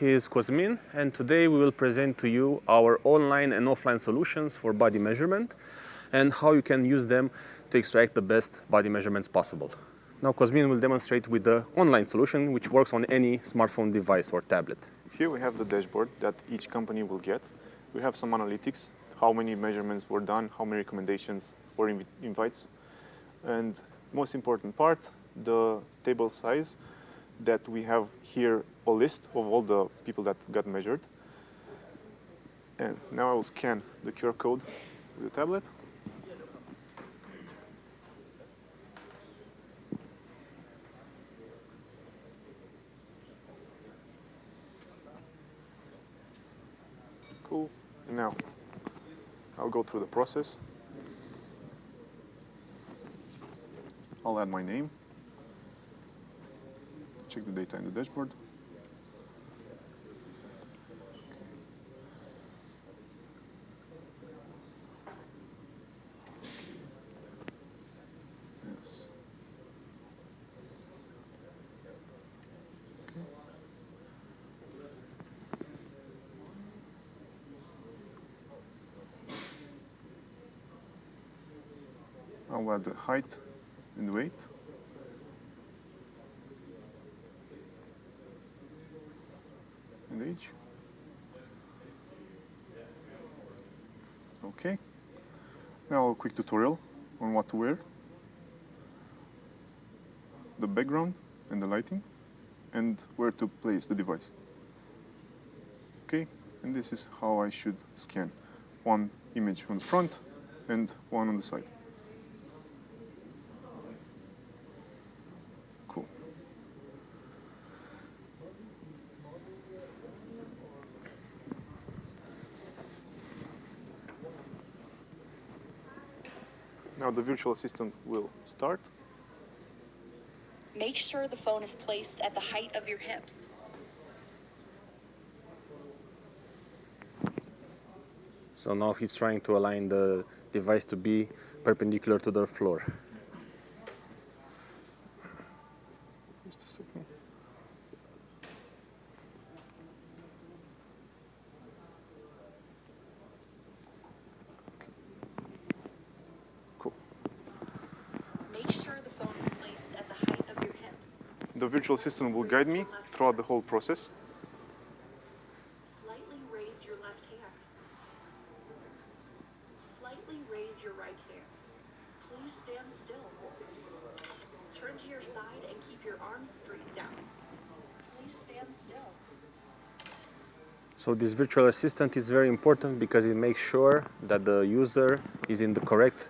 is Cosmin, and today we will present to you our online and offline solutions for body measurement and how you can use them to extract the best body measurements possible. Now Cosmin will demonstrate with the online solution, which works on any smartphone device or tablet. Here we have the dashboard that each company will get. We have some analytics, how many measurements were done, how many recommendations or invites, and most important part, the table size, that we have here a list of all the people that got measured. And now I will scan the QR code with the tablet. Cool. And now I'll go through the process. I'll add my name. Check the data in the dashboard. Yes. Okay. I'll add the height and weight. And age. Okay. Now a quick tutorial on what to wear, the background and the lighting, and where to place the device. Okay, and this is how I should scan. One image on the front and one on the side. Cool. Now the virtual assistant will start. Make sure the phone is placed at the height of your hips. So now he's trying to align the device to be perpendicular to the floor. Just a second. Cool. Make sure the phone is placed at the height of your hips. The virtual assistant will guide me throughout the whole process. Slightly raise your left hand. Slightly raise your right hand. Please stand still. Turn to your side and keep your arms straight down. Please stand still. So this virtual assistant is very important because it makes sure that the user is in the correct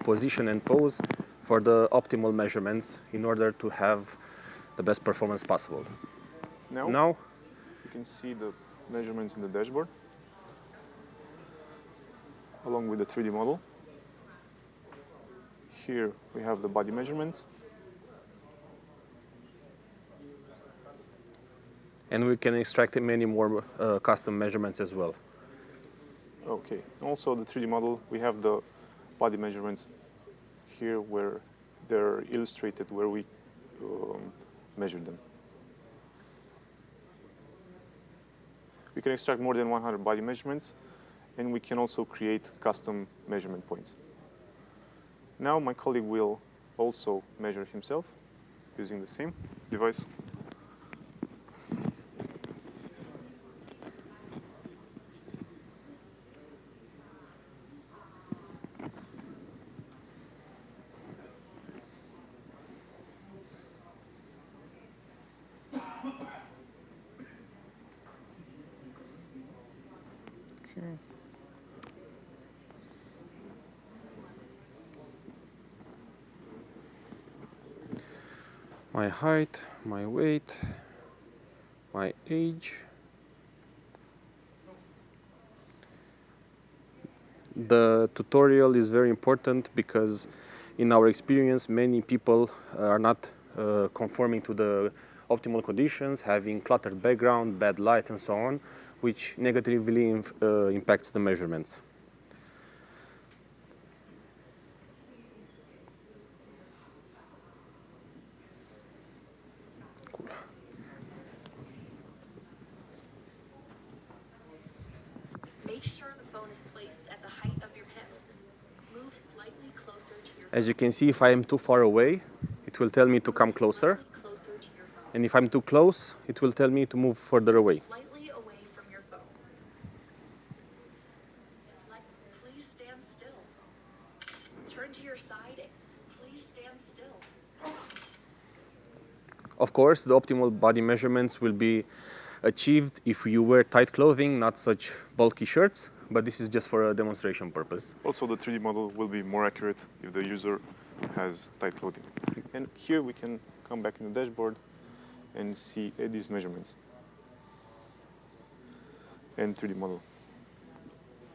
position and pose for the optimal measurements in order to have the best performance possible. Now you can see the measurements in the dashboard along with the 3D model. Here we have the body measurements. and we can extract many more custom measurements as well. Okay, also the 3D model, we have the body measurements here where they're illustrated, where we measured them. We can extract more than 100 body measurements, and we can also create custom measurement points. Now my colleague will also measure himself using the same device. Okay. My height, my weight, my age. The tutorial is very important because in our experience many people are not conforming to the optimal conditions, having cluttered background, bad light and so on, which negatively impacts the measurements. As you can see, if I am too far away, it will tell me to come closer. Slightly closer to your phone. And if I'm too close, it will tell me to move further away. Slightly away from your phone. Please stand still. Turn to your side. Please stand still. Of course, the optimal body measurements will be achieved if you wear tight clothing, not such bulky shirts, but this is just for a demonstration purpose. Also, the 3D model will be more accurate if the user has tight clothing. And here we can come back in the dashboard and see these measurements and 3D model.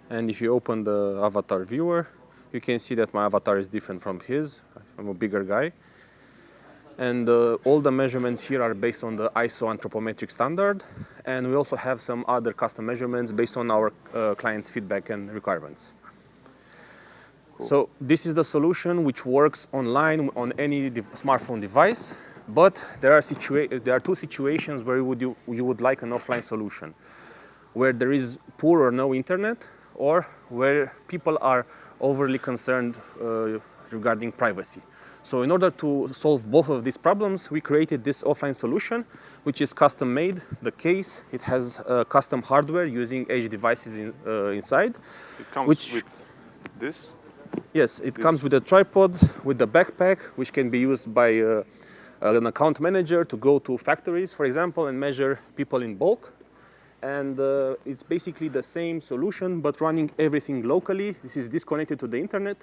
And if you open the avatar viewer, you can see that my avatar is different from his. I'm a bigger guy. And all the measurements here are based on the ISO anthropometric standard. And we also have some other custom measurements based on our clients' feedback and requirements. Cool. So this is the solution which works online on any smartphone device. But there are two situations where you would like an offline solution, where there is poor or no internet, or where people are overly concerned regarding privacy. So in order to solve both of these problems, we created this offline solution, which is custom made. The case, it has custom hardware using edge devices inside. It comes with this? Yes, it comes with a tripod, with the backpack, which can be used by an account manager to go to factories, for example, and measure people in bulk. And it's basically the same solution, but running everything locally. This is disconnected to the internet.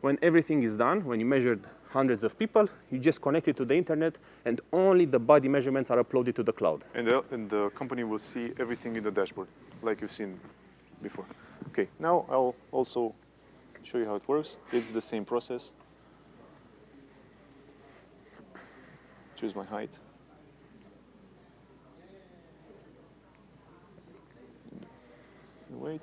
When everything is done, when you measured hundreds of people, you just connect it to the internet, and only the body measurements are uploaded to the cloud. And the company will see everything in the dashboard, like you've seen before. Okay, now I'll also show you how it works. It's the same process. Choose my height. Wait.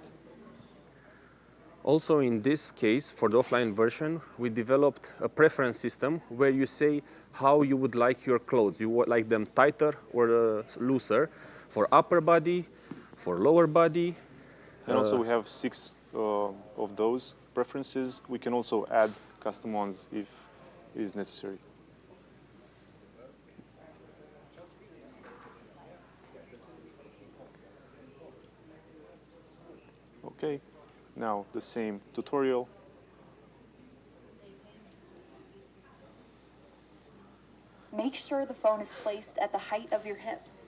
Also, in this case, for the offline version, we developed a preference system where you say how you would like your clothes. You would like them tighter or looser for upper body, for lower body. And also we have 6 of those preferences. We can also add custom ones if it is necessary. Okay, now the same tutorial. Make sure the phone is placed at the height of your hips.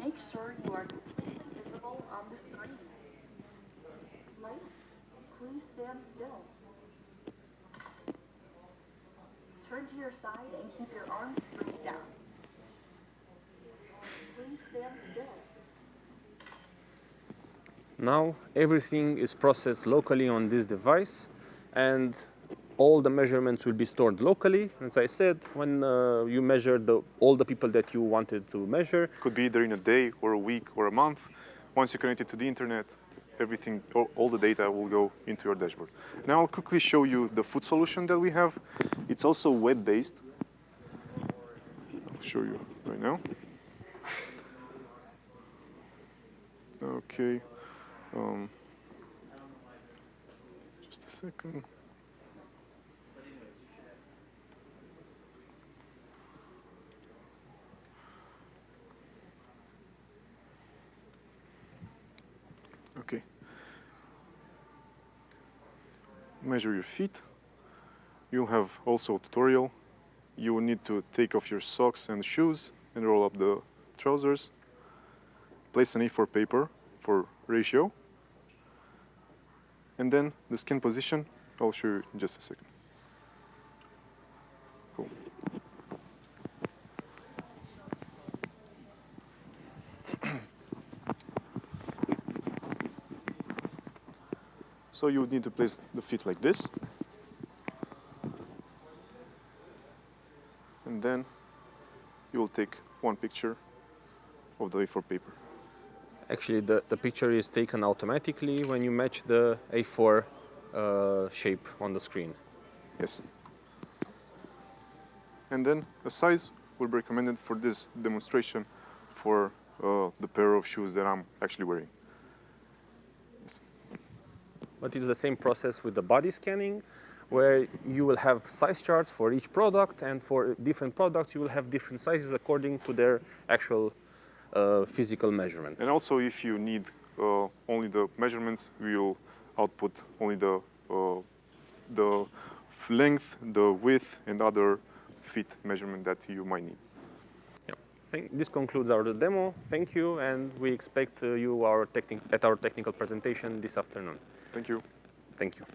Make sure you are completely visible on the screen. Please stand still. Turn to your side and keep your arms straight down. Please stand still. Now everything is processed locally on this device, and all the measurements will be stored locally. As I said, when you measure all the people that you wanted to measure. Could be either in a day or a week or a month. Once you connect it to the internet, everything, all the data will go into your dashboard. Now I'll quickly show you the food solution that we have. It's also web-based. I'll show you right now. Okay. Just a second. Okay. Measure your feet. You'll have also a tutorial. You will need to take off your socks and shoes and roll up the trousers. Place an A4 paper for ratio. And then the skin position, I'll show you in just a second. Cool. So you would need to place the feet like this. And then you will take one picture of the A4 paper. Actually, the picture is taken automatically when you match the A4 shape on the screen. Yes. And then a size will be recommended for this demonstration for the pair of shoes that I'm actually wearing. Yes. But it's the same process with the body scanning. where you will have size charts for each product, and for different products you will have different sizes according to their actual physical measurements. And also, if you need only the measurements, we will output only the length, the width, and other fit measurement that you might need. This concludes our demo. Thank you, and we expect you at our technical presentation this afternoon. Thank you. Thank you.